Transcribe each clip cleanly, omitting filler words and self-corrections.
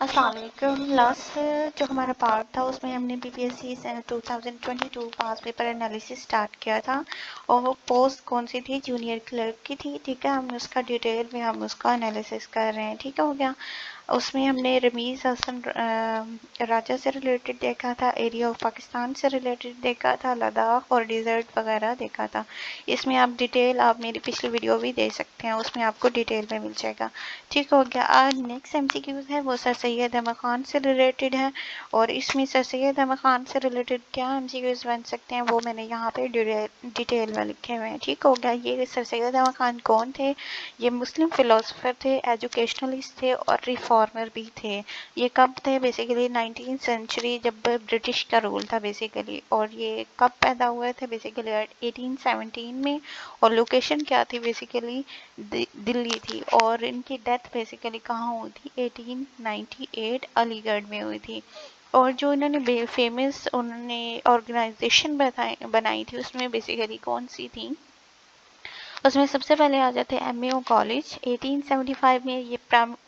السلام علیکم. لاسٹ جو ہمارا پارٹ تھا اس میں ہم نے BPSC 2022 پاس پیپر انالیسس اسٹارٹ کیا تھا اور وہ پوسٹ کون سی تھی؟ جونیئر کلرک کی تھی. ٹھیک ہے, ہم نے اس کا ڈیٹیل میں ہم اس کا انالیسس کر رہے ہیں. ٹھیک ہے, ہو گیا. اس میں ہم نے رمیز حسن راجہ سے ریلیٹڈ دیکھا تھا, ایریا آف پاکستان سے ریلیٹڈ دیکھا تھا, لداخ اور ڈیزرٹ وغیرہ دیکھا تھا. اس میں آپ ڈیٹیل آپ میری پچھلی ویڈیو بھی دیکھ سکتے ہیں, اس میں آپ کو ڈیٹیل میں مل جائے گا. ٹھیک ہو گیا. آج نیکسٹ MCQs ہے وہ سر سید احمد خان سے ریلیٹڈ ہے, اور اس میں سر سید احمد خان سے ریلیٹڈ کیا MCQs بن سکتے ہیں وہ میں نے یہاں پہ ڈیٹیل میں لکھے ہوئے ہیں. ٹھیک ہو گیا. یہ سر سید احمد خان کون تھے؟ یہ مسلم فلاسفر تھے, ایجوکیشنلسٹ تھے اور ریفارمر بھی تھے. یہ کب تھے؟ بیسیکلی 19 سینچری جب برٹش کا رول تھا بیسیکلی. اور یہ کب پیدا ہوئے تھے؟ بیسیکلی 1817 میں. اور لوکیشن کیا تھی؟ بیسیکلی دلی تھی. اور ان کی ڈیتھ بیسیکلی کہاں ہوئی تھی؟ 1898 علی گڑھ میں ہوئی تھی. اور جو انہوں نے فیمس انہوں نے آرگنائزیشن بنائی تھی اس میں بیسیکلی کون سی تھی؟ اس میں سب سے پہلے آ جاتے MAO کالج. 1875 میں یہ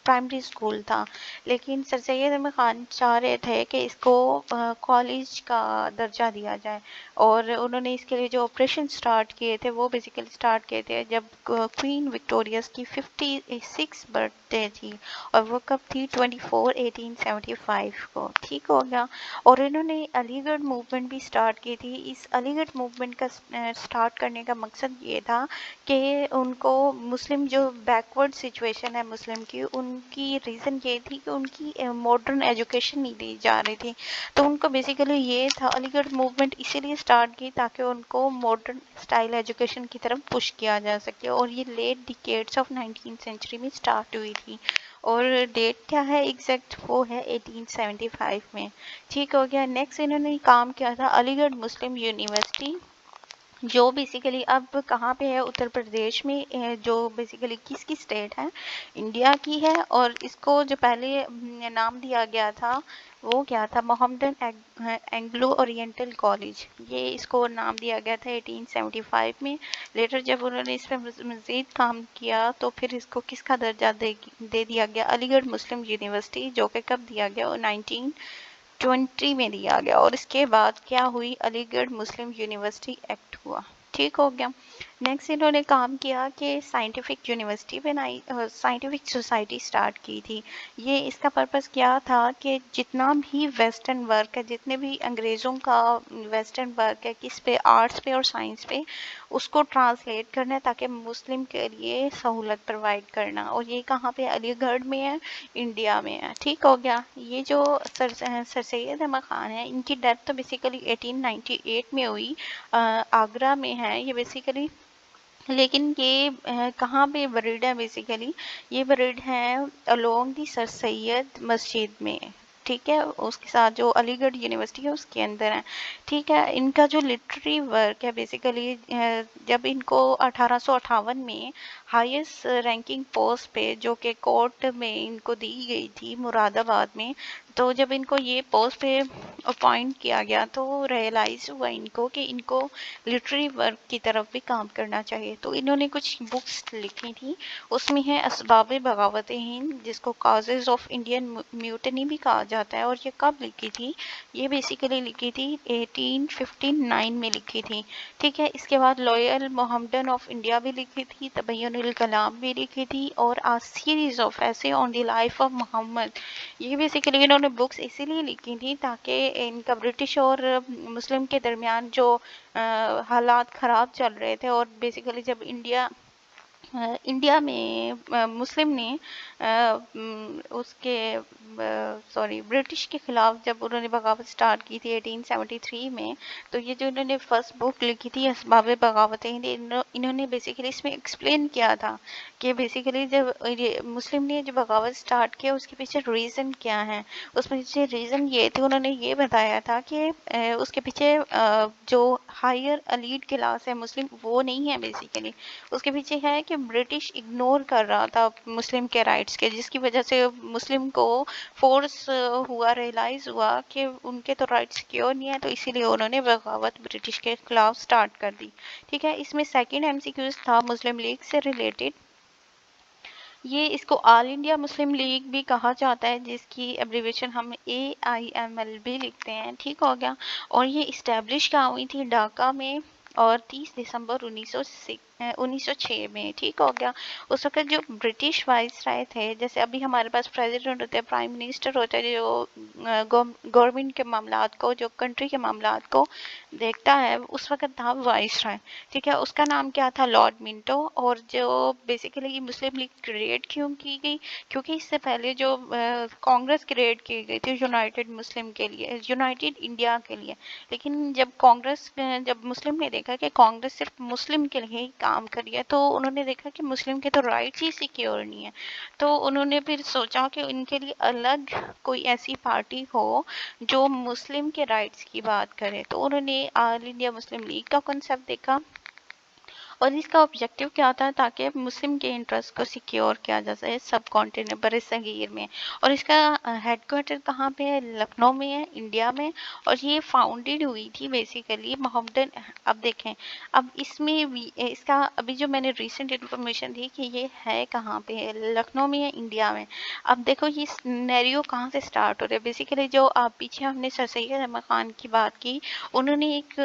پرائمری اسکول تھا, لیکن سر سید احمد خان چاہ رہے تھے کہ اس کو کالج کا درجہ دیا جائے, اور انہوں نے اس کے لیے جو آپریشن سٹارٹ کیے تھے وہ بیسیکلی سٹارٹ کیے تھے جب کوئین وکٹوریاس کی 56 برتھ ڈے تھی, اور وہ کب تھی؟ 24/1875 کو. ٹھیک ہو گیا. اور انہوں نے علی گڑھ موومنٹ بھی سٹارٹ کی تھی. اس علی گڑھ موومنٹ کا سٹارٹ کرنے کا مقصد یہ تھا کہ ان کو مسلم جو بیکورڈ سچویشن ہے مسلم کی, ان کی ریزن یہ تھی کہ ان کی ماڈرن ایجوکیشن نہیں دی جا رہی تھی. تو ان کو بیسیکلی یہ تھا, علی گڑھ موومنٹ اسی لیے سٹارٹ کی تاکہ ان کو ماڈرن اسٹائل ایجوکیشن کی طرف پش کیا جا سکے. اور یہ لیٹ ڈیکیڈس آف 19 سینچری میں سٹارٹ ہوئی تھی. اور ڈیٹ کیا ہے ایگزیکٹ؟ وہ ہے 1875 میں. ٹھیک ہو گیا. نیکسٹ انہوں نے کام کیا تھا علی گڑھ مسلم یونیورسٹی, جو بیسیکلی اب کہاں پہ ہے؟ اتر پردیش میں, جو بیسیکلی کس کی اسٹیٹ ہے؟ انڈیا کی ہے. اور اس کو جو پہلے نام دیا گیا تھا وہ کیا تھا؟ محمدن اینگلو اورینٹل کالج, یہ اس کو نام دیا گیا تھا 1875 میں. لیٹر جب انہوں نے اس پہ مزید کام کیا تو پھر اس کو کس کا درجہ دے دیا گیا؟ علی گڑھ مسلم یونیورسٹی, جو کہ کب دیا گیا؟ 1920 میں دیا گیا. اور اس کے بعد کیا ہوئی؟ علی گڑھ مسلم یونیورسٹی ایکٹ ہوا. ٹھیک ہو گیا. نیکسٹ انہوں نے کام کیا کہ سائنٹیفک یونیورسٹی بنائی, سائنٹیفک سوسائٹی سٹارٹ کی تھی. یہ اس کا پرپس کیا تھا کہ جتنا بھی ویسٹرن ورک ہے, جتنے بھی انگریزوں کا ویسٹرن ورک ہے کس پہ؟ آرٹس پہ اور سائنس پہ, اس کو ٹرانسلیٹ کرنا ہے تاکہ مسلم کے لیے سہولت پرووائڈ کرنا. اور یہ کہاں پہ؟ علی گڑھ میں ہے, انڈیا میں ہے. ٹھیک ہو گیا. یہ جو سر سید احمد خان ہیں, ان کی ڈیتھ تو بیسیکلی 1898 میں ہوئی, آگرہ میں ہے یہ بیسیکلی. لیکن یہ کہاں پہ بریڈ ہے؟ بیسیکلی یہ بریڈ ہے along دی سر سید مسجد میں. ٹھیک ہے, اس کے ساتھ جو علی گڑھ یونیورسٹی ہے اس کے اندر ہے. ٹھیک ہے. ان کا جو لٹری ورک ہے بیسیکلی, جب ان کو 1858 میں ہائیسٹ رینکنگ پوسٹ پہ, جو کہ کورٹ میں ان کو دی گئی تھی مراد آباد میں, تو جب ان کو یہ پوسٹ پہ اپوائنٹ کیا گیا تو ریئلائز ہوا ان کو کہ ان کو لٹری ورک کی طرف بھی کام کرنا چاہیے. تو انہوں نے کچھ بکس لکھی تھی, اس میں ہے اسباب بغاوت ہند, جس کو کازز آف انڈین میوٹنی بھی کہا جاتا ہے. اور یہ کب لکھی تھی؟ یہ بیسیکلی لکھی تھی 1859 میں لکھی تھی. ٹھیک ہے. اس کے بعد لوئل محمدن آف انڈیا بھی لکھی تھی, تبین الکلام بھی لکھی تھی, اور سیریز آف ایسے آن دی لائف آف محمد. یہ بیسیکلی انہوں نے بکس اسی لیے لکھی تھی تاکہ ان کا برٹش اور مسلم کے درمیان جو حالات خراب چل رہے تھے, اور بیسیکلی جب انڈیا میں مسلم نے اس کے برٹش کے خلاف جب انہوں نے بغاوت سٹارٹ کی تھی 1873 میں, تو یہ جو انہوں نے فرسٹ بک لکھی تھی اسباب بغاوت ہند, انہوں نے بیسیکلی اس میں ایکسپلین کیا تھا کہ بیسیکلی جب مسلم نے جو بغاوت سٹارٹ کیا اس کے پیچھے ریزن کیا ہے. اس میں پیچھے ریزن یہ تھے, انہوں نے یہ بتایا تھا کہ اس کے پیچھے جو ہائر الیٹ کلاس ہے مسلم وہ نہیں ہے بیسیکلی, اس کے پیچھے ہے کہ برٹش اگنور کر رہا تھا مسلم کے رائٹس کے, جس کی وجہ سے مسلم کو فورس ہوا, ریئلائز ہوا کہ ان کے تو رائٹس سیکیور نہیں ہے, تو اسی لیے انہوں نے بغاوت برٹش کے خلاف سٹارٹ کر دی. ٹھیک ہے. اس میں سیکنڈ MCQs تھا مسلم لیگ سے ریلیٹڈ. یہ اس کو آل انڈیا مسلم لیگ بھی کہا جاتا ہے، جس کی ایبریویشن ہم AIML بھی لکھتے ہیں، ٹھیک ہو گیا۔ اور یہ اسٹیبلش کہاں ہوئی تھی؟ ڈھاکہ میں، اور 30 دسمبر 1906 میں، ٹھیک ہو گیا۔ اس وقت جو برٹش وائس رائے تھے، جیسے ابھی ہمارے پاس پریزیڈنٹ ہوتے ہیں، پرائم منسٹر ہوتا ہے، جو گورنمنٹ کے معاملات کو، جو کنٹری کے معاملات کو دیکھتا ہے، اس وقت تھا وائس رائے، ٹھیک ہے۔ اس کا نام کیا تھا؟ لارڈ منٹو۔ اور جو بیسیکلی مسلم لیگ کریٹ کیوں کی گئی؟ کیونکہ اس سے پہلے جو کانگریس کریٹ کی گئی تھی یونائٹڈ مسلم کے لیے، یونائٹڈ انڈیا کے لیے، لیکن جب کانگریس، جب مسلم نے دیکھا کہ کانگریس صرف مسلم کے لیے ہی کام کری ہے، تو انہوں نے دیکھا کہ مسلم کے تو رائٹس ہی سیکیور نہیں ہے، تو انہوں نے پھر سوچا کہ ان کے لیے الگ کوئی ایسی پارٹی ہو جو مسلم کے رائٹس کی بات کرے، تو انہوں نے آل انڈیا مسلم لیگ کا کنسیپٹ دیکھا، اور اس کا آبجیکٹیو کیا تھا؟ تاکہ مسلم کے انٹرسٹ کو سیکیور کیا جا سکے سب کانٹیننٹ بر صغیر میں۔ اور اس کا ہیڈ کوارٹر کہاں پہ ہے؟ لکھنؤ میں ہے، انڈیا میں۔ اور یہ فاؤنڈیڈ ہوئی تھی بیسیکلی محمدن، اب دیکھیں، اب اس میں اس کا ابھی جو میں نے ریسنٹ انفارمیشن دی کہ یہ ہے کہاں پہ ہے، لکھنؤ میں ہے، انڈیا میں۔ اب دیکھو یہ سینیریو کہاں سے سٹارٹ ہو رہا ہے، بیسیکلی جو آپ پیچھے ہم نے سر سید احمد خان کی بات کی، انہوں نے ایک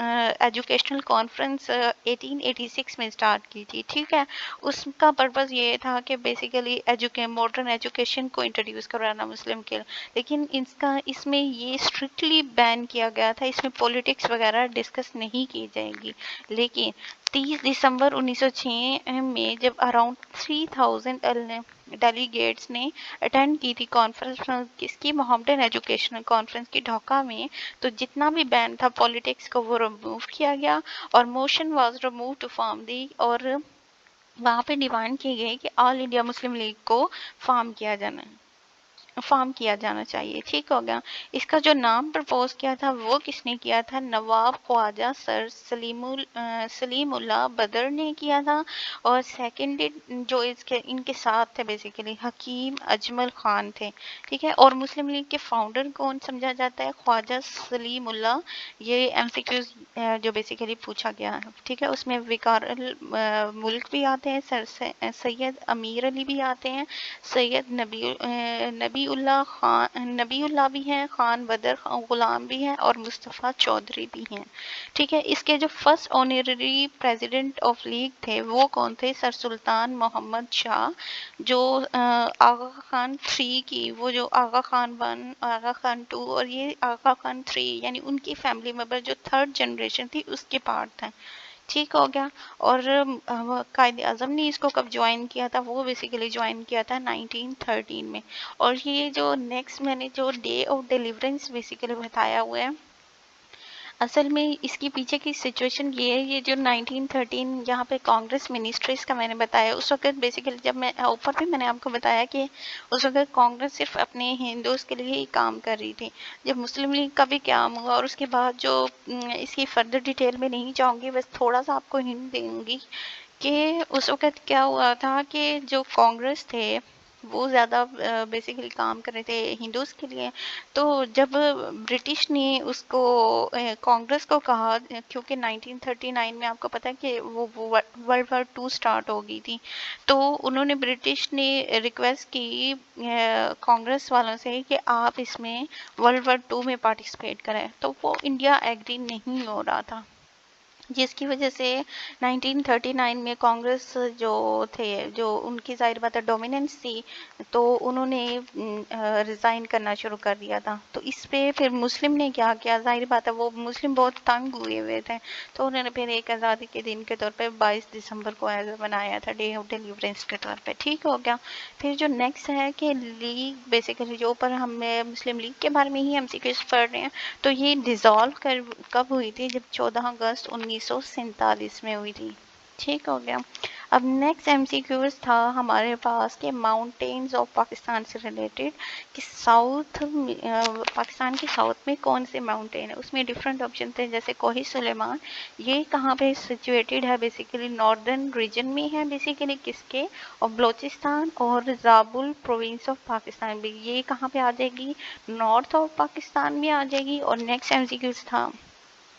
ایجوکیشنل کانفرنس 1886 میں اسٹارٹ کی تھی، ٹھیک ہے۔ اس کا پرپز یہ تھا کہ بیسیکلی ماڈرن ایجوکیشن کو انٹروڈیوس کرانا مسلم کے، لیکن اس میں یہ اسٹرکٹلی بین کیا گیا تھا، اس میں پولیٹکس وغیرہ ڈسکس نہیں کی جائے گی۔ لیکن 30 دسمبر 1906 میں جب اراؤنڈ 3000 ڈیلیگیٹس نے اٹینڈ کی تھی کانفرنس، کس کی؟ محمدن ایجوکیشنل کانفرنس کی ڈھاکہ میں، تو جتنا بھی بین تھا پولیٹکس کو وہ ریموو کیا گیا، اور motion was remove to form the, اور وہاں پہ ڈیمانڈ کی گئی کہ آل انڈیا مسلم لیگ کو فارم کیا جانا چاہیے، ٹھیک ہو گیا۔ اس کا جو نام پرپوز کیا تھا وہ کس نے کیا تھا؟ نواب خواجہ سر سلیم اللہ بدر نے کیا تھا، اور سیکنڈ جو ان کے ساتھ تھے بیسیکلی حکیم اجمل خان تھے، ٹھیک ہے۔ اور مسلم لیگ کے فاؤنڈر کون سمجھا جاتا ہے؟ خواجہ سلیم اللہ۔ یہ MCQs جو بیسیکلی پوچھا گیا ہے، ٹھیک ہے، اس میں وقار ملک بھی آتے ہیں، سید امیر علی بھی آتے ہیں، سید نبی اللہ بھی ہیں، خان بدر غلام بھی ہیں، اور مصطفیٰ چودھری بھی ہیں، ٹھیک ہے۔ اس کے جو first honorary president of league تھے وہ کون تھے؟ سر سلطان محمد شاہ، جو آغا خان 3 کی، وہ جو آغا خان 1، آغا خان 2 اور یہ آغا خان 3، یعنی ان کی فیملی ممبر جو 3rd جنریشن تھی اس کے پارٹ تھے، ٹھیک ہو گیا۔ اور قائد اعظم نے اس کو کب جوائن کیا تھا؟ وہ بیسیکلی جوائن کیا تھا 1913 میں۔ اور یہ جو نیکسٹ میں نے جو ڈے آف ڈیلیورنس بیسیکلی بتایا ہوا ہے، اصل میں اس کی پیچھے کی سچویشن یہ ہے، یہ جو 1913 یہاں پہ کانگریس منسٹریز کا میں نے بتایا، اس وقت بیسیکلی جب میں اوپر بھی میں نے آپ کو بتایا کہ اس وقت کانگریس صرف اپنے ہندوز کے لیے ہی کام کر رہی تھی، جب مسلم لیگ کا بھی قیام ہوا، اور اس کے بعد جو اس کی فردر ڈیٹیل میں نہیں جاؤں گی، بس تھوڑا سا آپ کو ہنٹ دوں گی کہ اس وقت کیا ہوا تھا کہ جو کانگریس تھے وہ زیادہ بیسیکلی کام کر رہے تھے ہندوز کے لیے، تو جب برٹش نے اس کو کانگریس کو کہا، کیونکہ 1939 میں آپ کو پتا ہے کہ وہ ورلڈ وار 2 سٹارٹ ہو گئی تھی، تو انہوں نے برٹش نے ریکویسٹ کی کانگریس والوں سے کہ آپ اس میں ورلڈ وار 2 میں پارٹیسپیٹ کریں، تو وہ انڈیا ایگری نہیں ہو رہا تھا، جس کی وجہ سے 1939 میں کانگریس جو تھے، جو ان کی ظاہر بات ہے ڈومیننس تھی، تو انہوں نے ریزائن کرنا شروع کر دیا تھا، تو اس پہ پھر مسلم نے کیا کیا، ظاہر بات ہے وہ مسلم بہت تنگ ہوئے تھے، تو انہوں نے پھر ایک آزادی کے دن کے طور پہ 22 دسمبر کو ایز بنایا تھا ڈے آف ڈیلیورنس کے طور پہ، ٹھیک ہو گیا۔ پھر جو نیکسٹ ہے کہ لیگ بیسیکلی جو اوپر ہم مسلم لیگ کے بارے میں ہی ہم سیکرز پڑھ رہے ہیں، تو یہ ڈیزالو کب ہوئی تھی؟ جب 14 اگست 1947 میں ہوئی تھی، ٹھیک ہو گیا۔ اب نیکسٹ MCQs تھا ہمارے پاس کہ ماؤنٹینز آف پاکستان سے ریلیٹڈ، کہ پاکستان کے ساؤتھ میں کون سے ماؤنٹین ہے، اس میں ڈفرینٹ آپشن تھے، جیسے کوہ سلیمان، یہ کہاں پہ سچویٹڈ ہے؟ بیسیکلی ناردرن ریجن میں ہے، بیسیکلی کس کے؟ اور بلوچستان اور زابل پروونس آف پاکستان بھی، یہ کہاں پہ آ جائے گی؟ نارتھ آف پاکستان میں آ جائے گی۔ اور نیکسٹ MCQs تھا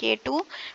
K2,